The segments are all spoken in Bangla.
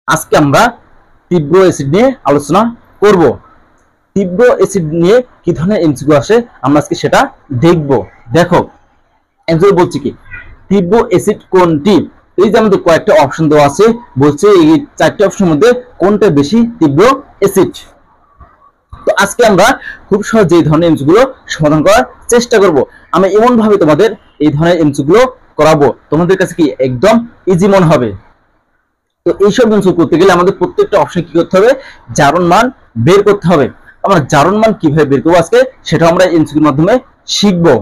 আজকে আমরা তীব্র অ্যাসিড নিয়ে আলোচনা করব। তীব্র অ্যাসিড নিয়ে কি ধরনের এমসিকিউ আসে আমরা আজকে সেটা দেখব। দেখো এমসিকিউ বলছি কি, তীব্র অ্যাসিড কোনটি? এই যে আমাদের কয়েকটা অপশন দেওয়া আছে, বলছে এই চারটি অপশনের মধ্যে কোনটা বেশি তীব্র অ্যাসিড। তো আজকে আমরা খুব সহজে এই ধরনের এমসিকিউ গুলো সমাধান করার চেষ্টা করব। আমি এমন ভাবে তোমাদের এই ধরনের এমসিকিউ গুলো করাবো তোমাদের কাছে কি একদম ইজি মনে হবে। তো এইসব এমসিকিউ করতে গেলে আমাদের প্রত্যেকটা অপশন কি করতে হবে, জারণ মান বের করতে হবে। আমরা জারণ মান কিভাবে বের করবো আজকে সেটা আমরা এমসিকিউর মাধ্যমে শিখবো।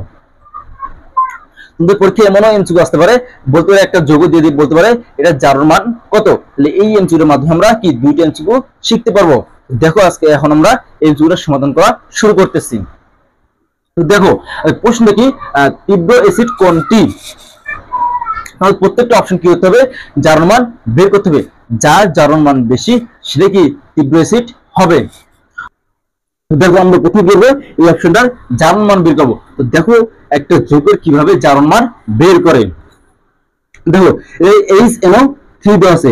তোমাদের পরীক্ষায় এমনও এমসিকিউ আসতে পারে, বলতে পারে একটা যোগ দিয়ে দিয়ে বলতে পারে এটা জারণ মান কত। তাহলে এই এমসিকিউর মাধ্যমে আমরা কি দুইটা এমসিকিউ শিখতে পারবো। দেখো আজকে এখন আমরা এমসিকিউর সমাধান করা শুরু করতেছি। তো দেখো প্রশ্নটা কি, তীব্র অ্যাসিড কোনটি? তাহলে প্রত্যেকটা অপশন কি করতে হবে, জারণ মান বের করতে হবে। যার জারণ মান বেশি সেটা কি তীব্র অ্যাসিড হবে। দেখো আমরা প্রথমে করবো এই অপশনটার জারণ মান বের করবো। তো দেখো একটা যৌগের কিভাবে জারণ মান বের করে। দেখো এই HNO3 দেওয়া আছে,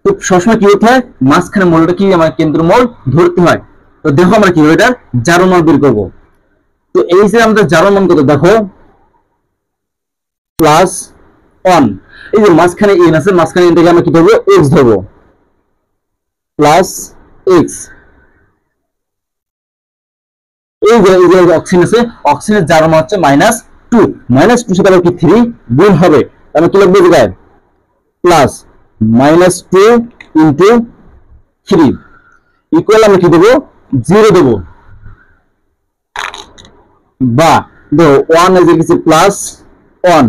তো সবসময় কি করতে হয়, মাঝখানে মৌলটা কি আমার কেন্দ্র মৌল ধরতে হয়। তো দেখো আমরা কিভাবে এটার জারণ মান বের করবো। তো এই যে আমাদের জারণ মান কত, দেখো +1, এই যে মাঝখানে n আছে, মাঝখানে nটাকে আমরা কি ধরবো, x ধরবো, +x। এই যে অক্সিজেন আছে, অক্সিজেনের জারণ মান হচ্ছে -2, -2 সাথে আবার কি 3 গুণ হবে। তাহলে কি লিখবো জায়গায়, প্লাস -2 ইনটু 3 ইকুয়াল আমরা কি দেবো, 0 দেবো। বা দেখো 1 এর কিছু +1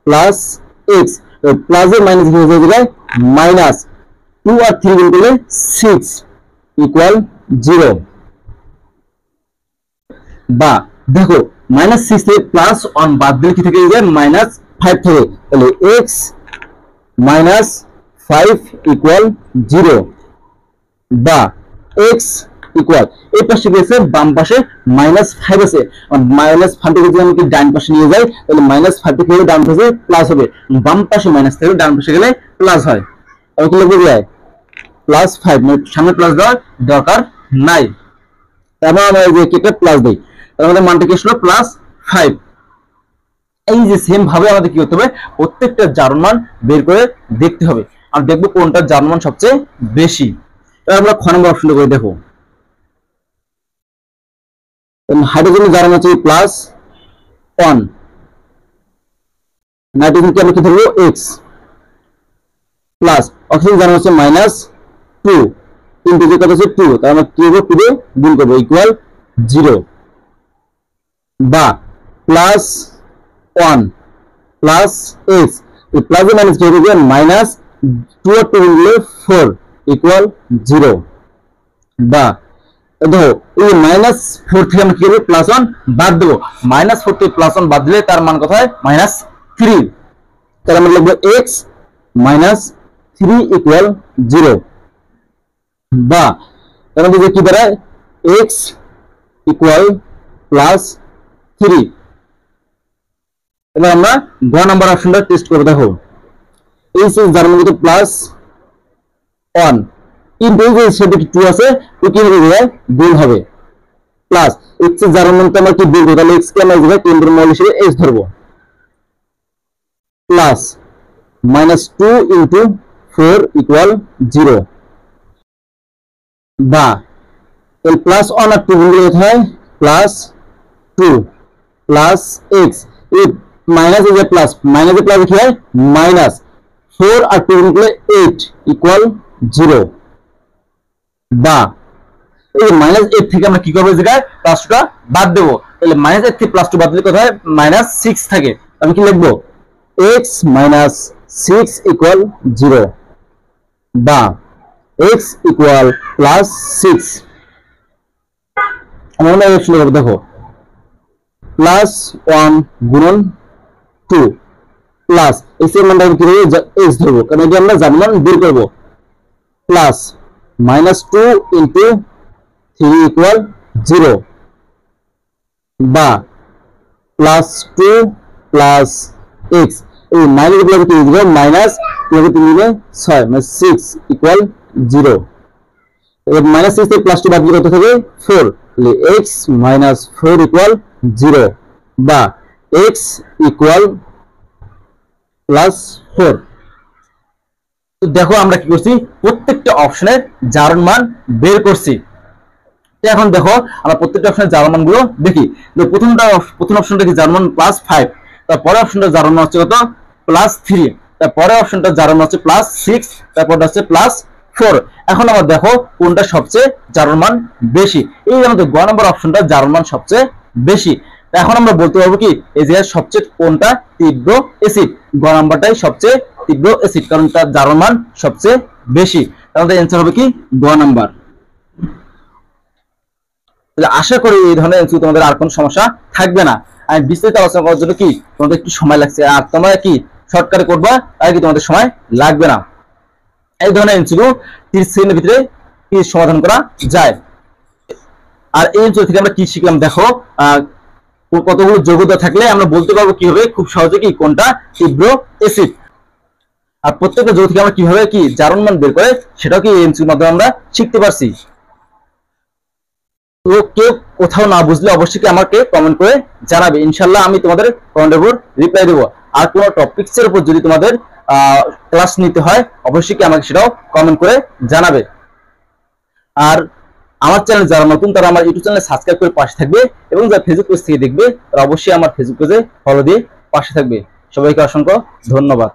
প্লাস x, প্লাস এর মাইনাস হয়ে যায় -2 আর 3 গুণ করলে 6 ইকুয়াল 0। বা দেখো -6 থেকে +1 বাদ দিলে কি থেকে যায়, -5 থেকে। তাহলে x -5 ইকুয়াল 0। বা x ইকুয়াল এই পাশে গেছে, বাম পাশে -5 আছে, -5 থেকে যদি আমি ডান পাশে নিয়ে যাই তাহলে -5 থেকে ডান পাশে প্লাস হবে, বাম পাশে মাইনাস থেকে ডান পাশে গেলে প্লাস হয়। তাহলে কি লিখবো যায় +5, মানে সামনে প্লাস দেওয়ার দরকার নাই। তারপর আমরা এই যে কেটে প্লাস দেই, তাহলে আমাদের মানটা কি আসলো +5। এই যে সেম ভাবে আমাদের কি করতে হবে, প্রত্যেকটা জারণ মান বের করে দেখতে হবে। আর দেখবো কোনটার জারণ মান সবচেয়ে বেশি। এবার আমরা খ নম্বর অপশনটা করে দেখো। হাইড্রোজেনের জারণ হচ্ছে +1, নাইট্রোজেনকে আমরা কি ধরবো x, প্লাস অক্সিজেন জারণ হচ্ছে -2, কিন্তু যে কত হচ্ছে 2, তার আমরা কি করবো 2 দিয়ে গুণ করবো ইকুয়াল 0। বা +1 প্লাস x, এই প্লাস এর মাইনাস কি হবে, -2 আর 2 গুণ করলে 4 ইকুয়াল 0। বা দেখো এই -4 থেকে আমরা কি করবো, +1 বাদ দেবো, -4 থেকে +1 বাদ দিলে তার মান কত হয়, -3। তাহলে আমরা লিখবো x -3 ইকুয়াল 0। বা তাহলে আমাদের কি দাঁড়ায়, x ইকুয়াল +3। এবার আমরা গ নাম্বার অপশনটা টেস্ট করবো। দেখো এই যার মধ্যে +1 কিন্তু এই যে সেটা 2 আছে, তো কি হবে যায় গুণ হবে, প্লাস x এর যার মধ্যে আমরা কি বের করব, তাহলে x কে আমরা জায়গায় কেন্দ্র মৌল হিসেবে h ধরবো, প্লাস -2 ইনটু 4 ইকুয়াল 0। বা এই +1 আর 2 গুণ করলে হয় +2 প্লাস x, এই মাইনাস এই যে প্লাস, মাইনাসে প্লাস কি হয় -4 আর 2 গুণ করলে 8 ইকুয়াল 0। বা এই -8 থেকে আমরা কি করবো, জায়গায় +2টা বাদ দেবো, তাহলে -8 থেকে +2 বাদ দিলে কত হয়, -6 থাকে। আমি কি লিখবো, x -6 ইকুয়াল 0। বা x ইকুয়াল +6। আমরা লিখবো, দেখো +1 গুণন 2 প্লাস x এর মানটা কি হবে, x ধরবো, কারণ এটা আমরা জারণ মান বের করবো, প্লাস -2 ইনটু 3 ইকুয়াল 0। বা +2 প্লাস x, এই মাইনাস গুলো কি দিবে মাইনাস 3 দিবে 6 মানে 6 ইকুয়াল 0। এবার মাইনাস 6 থেকে প্লাস 2 বাদ দিলে কত হবে 4, তাহলে x মাইনাস 4 ইকুয়াল 0 বা x ইকুয়াল প্লাস 4। তো দেখো আমরা কি করছি, প্রত্যেকটা অপশনের জারণ মান বের করছি। তো এখন দেখো আমরা প্রত্যেকটা অপশনের জারণ মানগুলো দেখি। প্রথম অপশনটা কি জারণ মান +5, তারপরে অপশনটা জারণ মান হচ্ছে কত +3, তারপরে অপশনটা জারণ মান হচ্ছে +6, তারপরটা হচ্ছে +4। এখন আমরা দেখো কোনটা সবচেয়ে জারণ মান বেশি। এই আমাদের গ নম্বর অপশনটা জারণ মান সবচেয়ে বেশি। এখন আমরা বলতে পারবো কি এই যে সবচেয়ে কোনটা তীব্র অ্যাসিড, গ নাম্বারটাই সবচেয়ে তীব্র অ্যাসিড, কারণ তার জারণ মান সবচেয়ে বেশি। তাহলে অ্যানসার হবে কি গ নাম্বার। তাহলে আশা করি এই ধরনের এমসিকিউ তোমাদের আর কোনো সমস্যা থাকবে না। আমি বিস্তারিত আলোচনা করার জন্য কি তোমাদের একটু সময় লাগছে, আর তোমরা কি শর্টকাটে করবা আর কি তোমাদের সময় লাগবে না। এই ধরনের এমসিকিউ 30 সেকেন্ডের ভিতরে কি সমাধান করা যায়। আর এই এমসিকিউ থেকে আমরা কি শিখলাম দেখো, কতগুলো যোগ্যতা থাকলে আমরা বলতে পারবো কি হবে খুব সহজে কি কোনটা তীব্র অ্যাসিড। আর প্রত্যেকটা যৌগ থেকে আমরা কিভাবে কি জারণ মান বের করে সেটাও কি এমসিকিউর মাধ্যমে আমরা শিখতে পারছি। তো কেউ কোথাও না বুঝলে অবশ্যই কি আমাকে কমেন্ট করে জানাবে, ইনশাআল্লাহ আমি তোমাদের কমেন্টের উপর রিপ্লাই দেবো। আর কোনো টপিকসের উপর যদি তোমাদের ক্লাস নিতে হয় অবশ্যই কি আমাকে সেটাও কমেন্ট করে জানাবে। আর আমার চ্যানেল যারা নতুন তারা আমার ইউটিউব চ্যানেল সাবস্ক্রাইব করে পাশে থাকবে, এবং যারা ফেসবুক পেজ থেকে দেখবে তারা অবশ্যই আমার ফেসবুক পেজে ফলো দিয়ে পাশে থাকবে। সবাইকে অসংখ্য ধন্যবাদ।